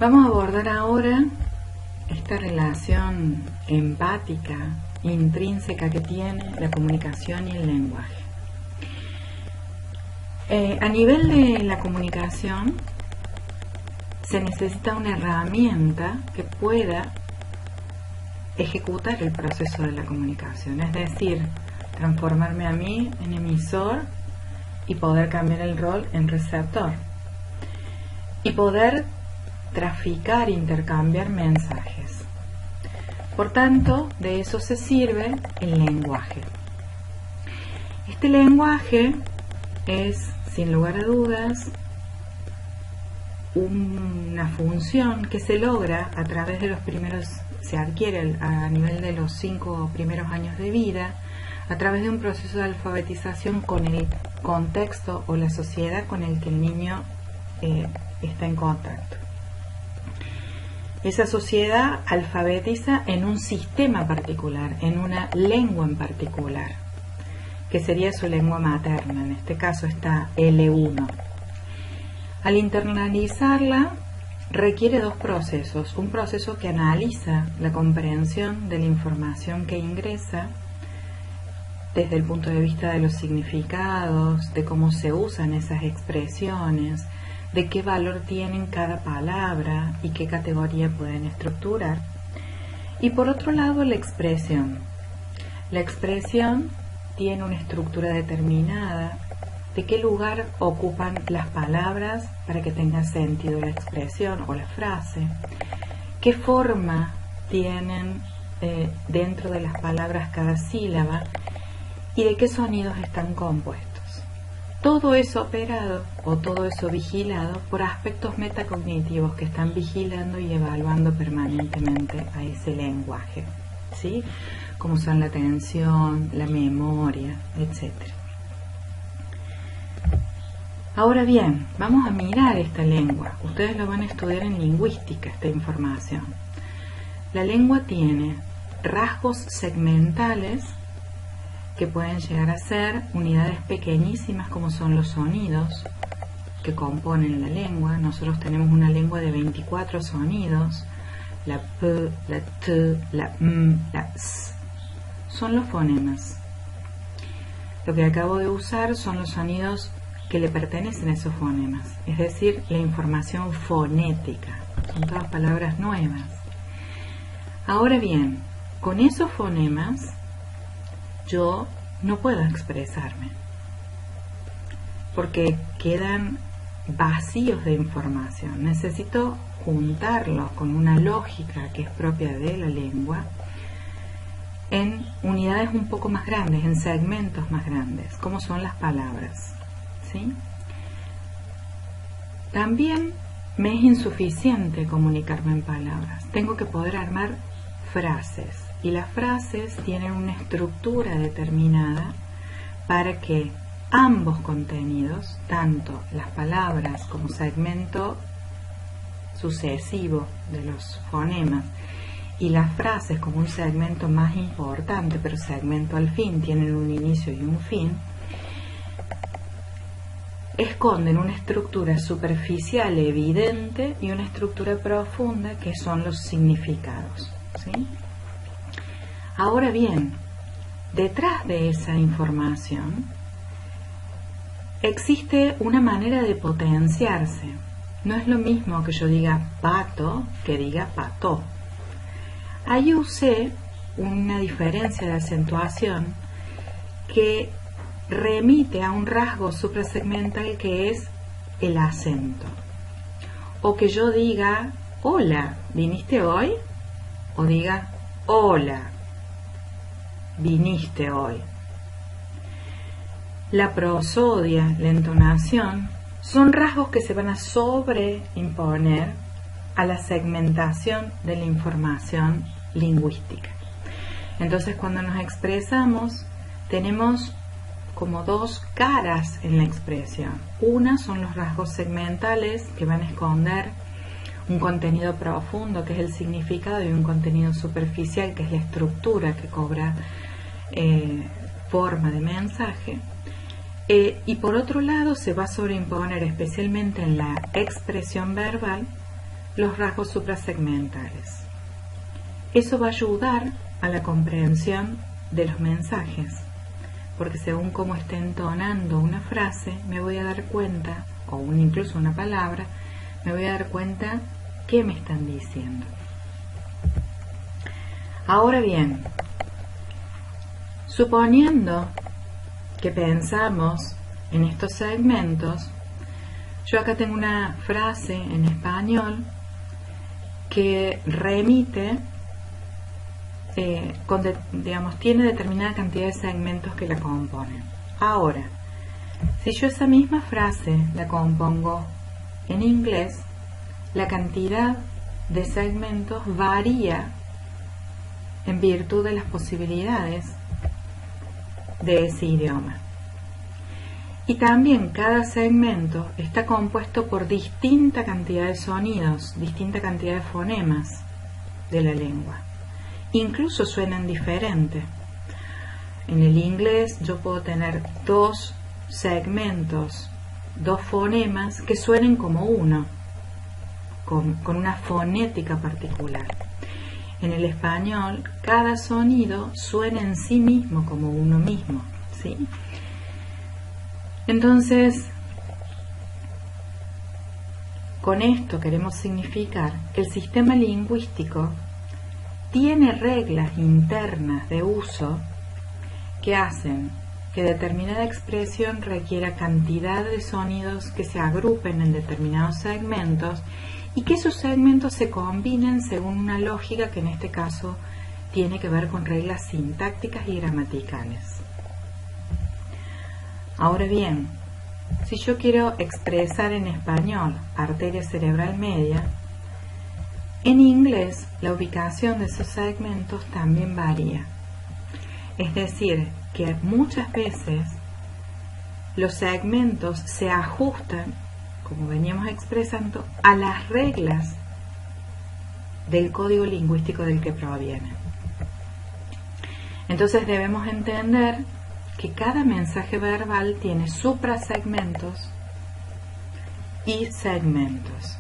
Vamos a abordar ahora esta relación empática, intrínseca que tiene la comunicación y el lenguaje. A nivel de la comunicación, se necesita una herramienta que pueda ejecutar el proceso de la comunicación, es decir, transformarme a mí en emisor y poder cambiar el rol en receptor y poder traficar, intercambiar mensajes. Por tanto, de eso se sirve el lenguaje. Este lenguaje es, sin lugar a dudas, una función que se logra a través de los primeros, se adquiere a nivel de los 5 primeros años de vida, a través de un proceso de alfabetización con el contexto o la sociedad con el que el niño está en contacto. Esa sociedad alfabetiza en un sistema particular, en una lengua en particular, que sería su lengua materna, en este caso está L1. Al internalizarla requiere dos procesos, un proceso que analiza la comprensión de la información que ingresa desde el punto de vista de los significados, de cómo se usan esas expresiones, de qué valor tienen cada palabra y qué categoría pueden estructurar. Y por otro lado, la expresión. La expresión tiene una estructura determinada de qué lugar ocupan las palabras para que tenga sentido la expresión o la frase, qué forma tienen dentro de las palabras cada sílaba y de qué sonidos están compuestos. Todo eso operado o todo eso vigilado por aspectos metacognitivos que están vigilando y evaluando permanentemente a ese lenguaje, ¿sí? Como son la atención, la memoria, etc. Ahora bien, vamos a mirar esta lengua. Ustedes lo van a estudiar en lingüística, esta información. La lengua tiene rasgos segmentales que pueden llegar a ser unidades pequeñísimas como son los sonidos que componen la lengua. Nosotros tenemos una lengua de 24 sonidos, la P, la T, la M, la S. Son los fonemas. Lo que acabo de usar son los sonidos que le pertenecen a esos fonemas, es decir, la información fonética. Son todas palabras nuevas. Ahora bien, con esos fonemas yo no puedo expresarme porque quedan vacíos de información. Necesito juntarlos con una lógica que es propia de la lengua en unidades un poco más grandes, en segmentos más grandes, como son las palabras, ¿sí? También me es insuficiente comunicarme en palabras. Tengo que poder armar frases. Y las frases tienen una estructura determinada para que ambos contenidos, tanto las palabras como segmento sucesivo de los fonemas y las frases como un segmento más importante, pero segmento al fin, tienen un inicio y un fin, esconden una estructura superficial evidente y una estructura profunda que son los significados, ¿sí? Ahora bien, detrás de esa información existe una manera de potenciarse. No es lo mismo que yo diga pato que diga pató. Ahí usé una diferencia de acentuación que remite a un rasgo suprasegmental que es el acento. O que yo diga, hola, ¿viniste hoy? O diga, hola, viniste hoy. La prosodia, la entonación, son rasgos que se van a sobreimponer a la segmentación de la información lingüística. Entonces, cuando nos expresamos, tenemos como dos caras en la expresión. Una son los rasgos segmentales que van a esconder un contenido profundo que es el significado y un contenido superficial que es la estructura que cobra forma de mensaje. Y por otro lado se va a sobreimponer especialmente en la expresión verbal los rasgos suprasegmentales. Eso va a ayudar a la comprensión de los mensajes, porque según cómo esté entonando una frase, me voy a dar cuenta, o incluso una palabra, me voy a dar cuenta qué me están diciendo. Ahora bien, suponiendo que pensamos en estos segmentos, yo acá tengo una frase en español que remite, tiene determinada cantidad de segmentos que la componen. Ahora, si yo esa misma frase la compongo en inglés, la cantidad de segmentos varía en virtud de las posibilidades de ese idioma. Y también cada segmento está compuesto por distinta cantidad de sonidos, distinta cantidad de fonemas de la lengua. Incluso suenan diferente. En el inglés yo puedo tener dos segmentos, dos fonemas que suenen como uno, con una fonética particular. En el español, cada sonido suena en sí mismo como uno mismo, ¿sí? Entonces, con esto queremos significar que el sistema lingüístico tiene reglas internas de uso que hacen que determinada expresión requiera cantidad de sonidos que se agrupen en determinados segmentos y que esos segmentos se combinen según una lógica que en este caso tiene que ver con reglas sintácticas y gramaticales. Ahora bien, si yo quiero expresar en español arteria cerebral media, en inglés la ubicación de esos segmentos también varía. Es decir, que muchas veces los segmentos se ajustan, como veníamos expresando, a las reglas del código lingüístico del que provienen. Entonces debemos entender que cada mensaje verbal tiene suprasegmentos y segmentos.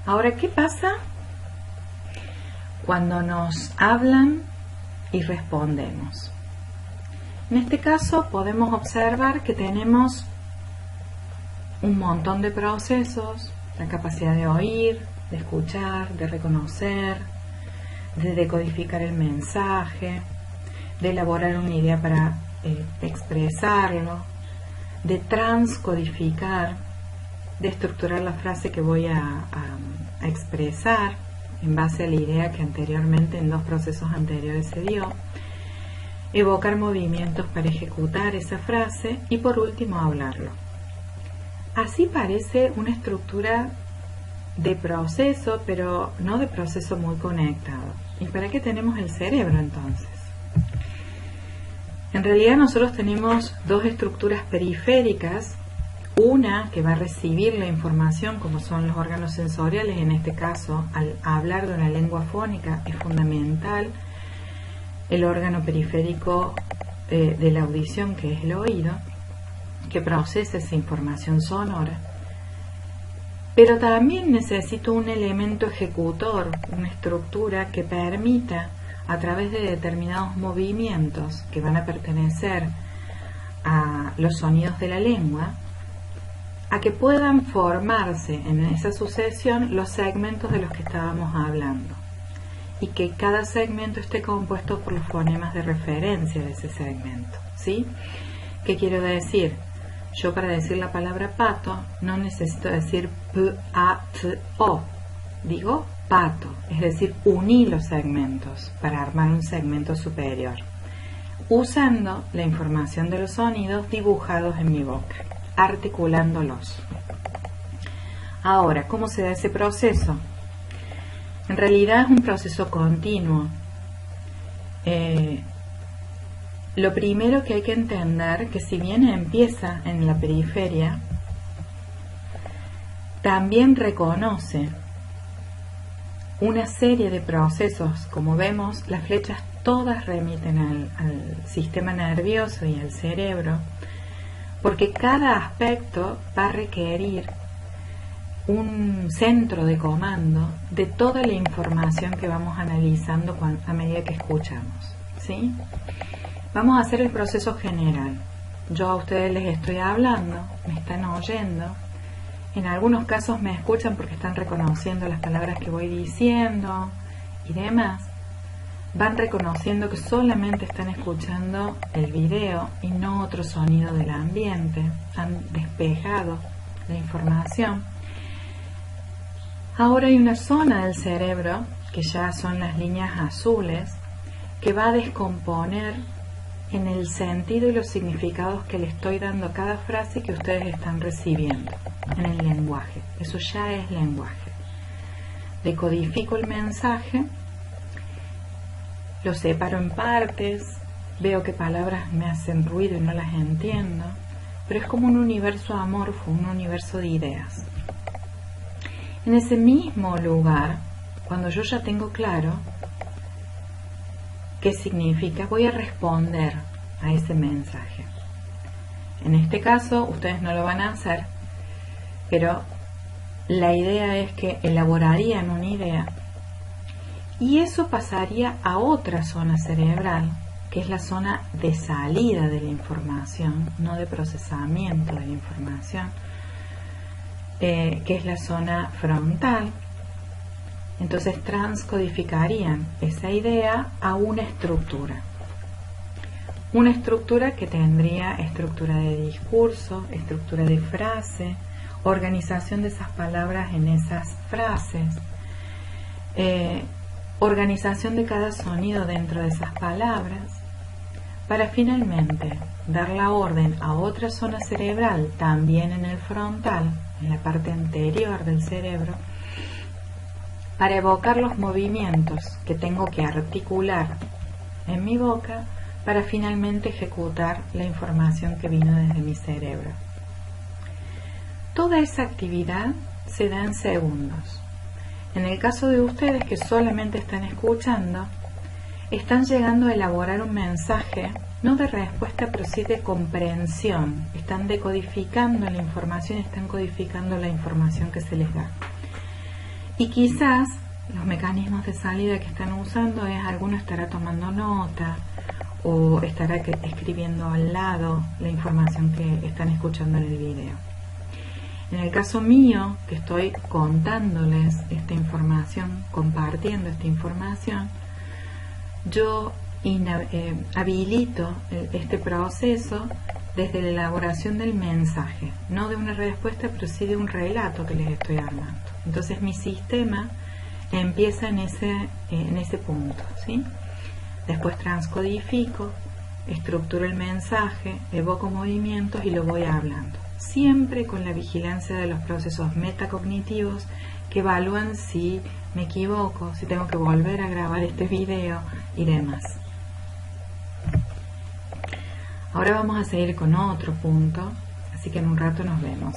Ahora, ¿qué pasa cuando nos hablan y respondemos? En este caso podemos observar que tenemos un montón de procesos, la capacidad de oír, de escuchar, de reconocer, de decodificar el mensaje, de elaborar una idea para expresarlo, de transcodificar, de estructurar la frase que voy a expresar en base a la idea que anteriormente en dos procesos anteriores se dio, evocar movimientos para ejecutar esa frase y por último hablarlo. Así parece una estructura de proceso, pero no de proceso muy conectado. ¿Y para qué tenemos el cerebro entonces? En realidad nosotros tenemos dos estructuras periféricas, una que va a recibir la información como son los órganos sensoriales. En este caso, al hablar de una lengua fónica es fundamental el órgano periférico de la audición, que es el oído, que procesa esa información sonora. Pero también necesito un elemento ejecutor, una estructura que permita, a través de determinados movimientos que van a pertenecer a los sonidos de la lengua, a que puedan formarse en esa sucesión los segmentos de los que estábamos hablando y que cada segmento esté compuesto por los fonemas de referencia de ese segmento, ¿sí? ¿Qué quiero decir? Yo para decir la palabra pato no necesito decir p-a-t-o, digo pato, es decir, uní los segmentos para armar un segmento superior, usando la información de los sonidos dibujados en mi boca, articulándolos. Ahora, ¿cómo se da ese proceso? En realidad es un proceso continuo. Lo primero que hay que entender, que si bien empieza en la periferia, también reconoce una serie de procesos. Como vemos, las flechas todas remiten al sistema nervioso y al cerebro, porque cada aspecto va a requerir un centro de comando de toda la información que vamos analizando a medida que escuchamos, ¿sí? Vamos a hacer el proceso general. Yo a ustedes les estoy hablando, me están oyendo. En algunos casos me escuchan porque están reconociendo las palabras que voy diciendo y demás. Van reconociendo que solamente están escuchando el video y no otro sonido del ambiente. Han despejado la información. Ahora hay una zona del cerebro, que ya son las líneas azules, que va a descomponer en el sentido y los significados que le estoy dando a cada frase que ustedes están recibiendo en el lenguaje. Eso ya es lenguaje. Decodifico el mensaje, lo separo en partes, veo qué palabras me hacen ruido y no las entiendo, pero es como un universo amorfo, un universo de ideas. En ese mismo lugar, cuando yo ya tengo claro qué significa, voy a responder a ese mensaje. En este caso, ustedes no lo van a hacer, pero la idea es que elaborarían una idea y eso pasaría a otra zona cerebral, que es la zona de salida de la información, no de procesamiento de la información, que es la zona frontal. Entonces transcodificarían esa idea a una estructura que tendría estructura de discurso, estructura de frase, organización de esas palabras en esas frases, organización de cada sonido dentro de esas palabras, para finalmente dar la orden a otra zona cerebral, también en el frontal, en la parte anterior del cerebro, para evocar los movimientos que tengo que articular en mi boca para finalmente ejecutar la información que vino desde mi cerebro. Toda esa actividad se da en segundos. En el caso de ustedes que solamente están escuchando, están llegando a elaborar un mensaje, no de respuesta, pero sí de comprensión. Están decodificando la información, están codificando la información que se les da. Y quizás los mecanismos de salida que están usando es alguno estará tomando nota o estará escribiendo al lado la información que están escuchando en el video. En el caso mío, que estoy contándoles esta información, compartiendo esta información, yo habilito este proceso desde la elaboración del mensaje, no de una respuesta, pero sí de un relato que les estoy armando. Entonces mi sistema empieza en ese punto, ¿sí? Después transcodifico, estructuro el mensaje, evoco movimientos y lo voy hablando. Siempre con la vigilancia de los procesos metacognitivos que evalúan si me equivoco, si tengo que volver a grabar este video y demás. Ahora vamos a seguir con otro punto, así que en un rato nos vemos.